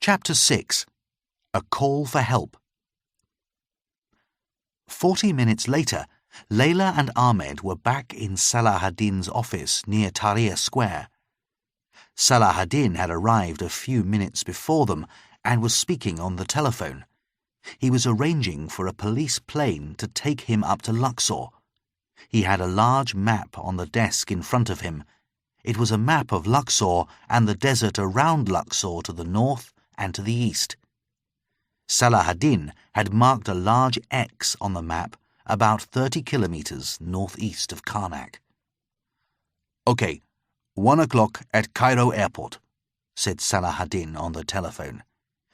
Chapter 6. A Call for Help. 40 minutes later, Layla and Ahmed were back in Salahaddin's office near Tahrir Square. Salahaddin had arrived a few minutes before them and was speaking on the telephone. He was arranging for a police plane to take him up to Luxor. He had a large map on the desk in front of him. It was a map of Luxor and the desert around Luxor to the north and to the east. Salahaddin had marked a large X on the map about 30 kilometers northeast of Karnak. "Okay, 1 o'clock at Cairo airport," said Salahaddin on the telephone.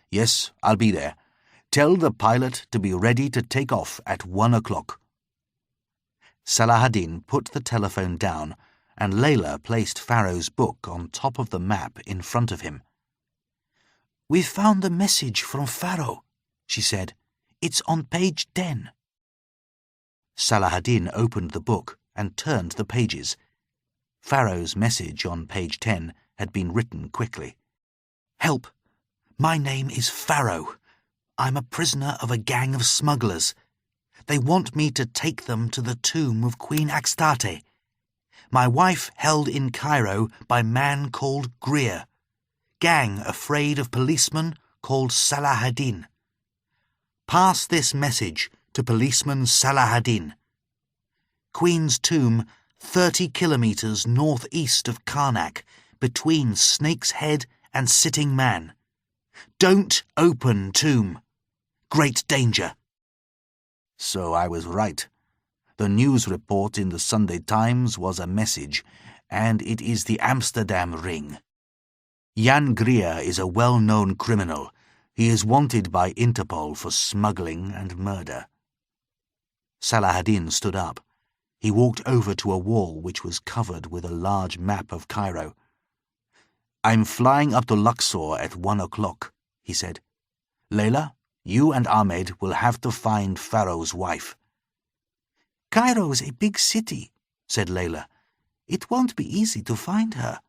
"Yes, I'll be there. Tell the pilot to be ready to take off at 1 o'clock. Salahaddin put the telephone down, and Layla placed Pharaoh's book on top of the map in front of him. "We've found the message from Pharaoh," she said. "It's on page 10. Salahaddin opened the book and turned the pages. Pharaoh's message on page 10 had been written quickly. "Help! My name is Pharaoh. I'm a prisoner of a gang of smugglers. They want me to take them to the tomb of Queen Astarte. My wife held in Cairo by man called Greer. Gang afraid of policeman called Salahaddin. Pass this message to policeman Salahaddin. Queen's tomb 30 kilometers northeast of Karnak, between Snake's Head and Sitting Man. Don't open tomb. Great danger." So I was right. The news report in the Sunday Times was a message, and it is the Amsterdam ring. Jan Greer is a well-known criminal. He is wanted by Interpol for smuggling and murder. Salahaddin stood up. He walked over to a wall which was covered with a large map of Cairo. "I'm flying up to Luxor at 1 o'clock, he said. "Layla, you and Ahmed will have to find Pharaoh's wife." "Cairo's a big city," said Layla. "It won't be easy to find her."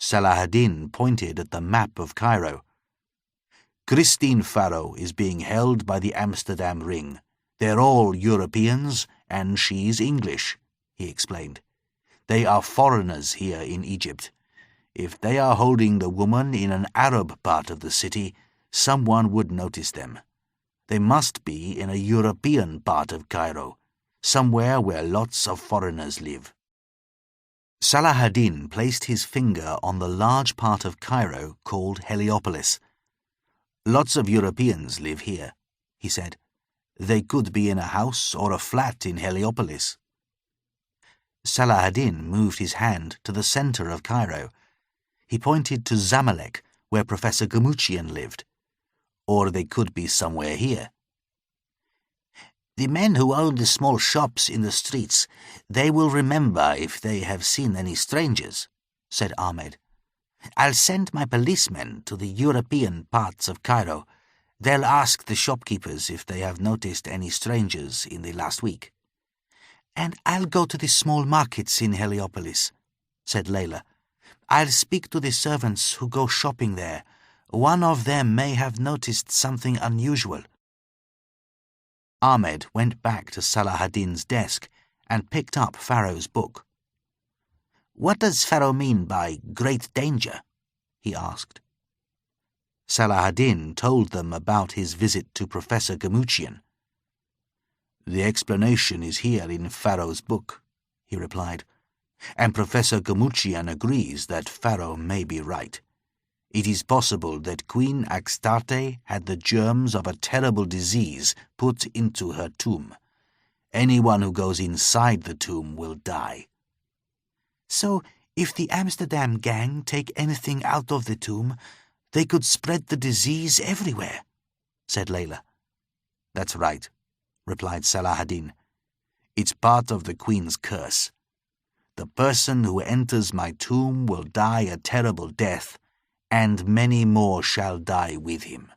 Salahaddin pointed at the map of Cairo. "Christine Pharaoh is being held by the Amsterdam ring. They're all Europeans, and she's English," he explained. "They are foreigners here in Egypt. If they are holding the woman in an Arab part of the city, someone would notice them. They must be in a European part of Cairo, somewhere where lots of foreigners live." Salahaddin placed his finger on the large part of Cairo called Heliopolis. "Lots of Europeans live here," he said. "They could be in a house or a flat in Heliopolis." Salahaddin moved his hand to the center of Cairo. He pointed to Zamalek, where Professor Gamouchian lived. "Or they could be somewhere here." "The men who own the small shops in the streets, they will remember if they have seen any strangers," said Ahmed. "I'll send my policemen to the European parts of Cairo. They'll ask the shopkeepers if they have noticed any strangers in the last week." "And I'll go to the small markets in Heliopolis," said Layla. "I'll speak to the servants who go shopping there. One of them may have noticed something unusual." Ahmed went back to Salahaddin's desk and picked up Pharaoh's book. "What does Pharaoh mean by great danger?" he asked. Salahaddin told them about his visit to Professor Gamouchian. "The explanation is here in Pharaoh's book," he replied, "and Professor Gamouchian agrees that Pharaoh may be right. It is possible that Queen Astarte had the germs of a terrible disease put into her tomb. Anyone who goes inside the tomb will die." "So, if the Amsterdam gang take anything out of the tomb, they could spread the disease everywhere," said Layla. "That's right," replied Salahaddin. "It's part of the Queen's curse. The person who enters my tomb will die a terrible death, and many more shall die with him."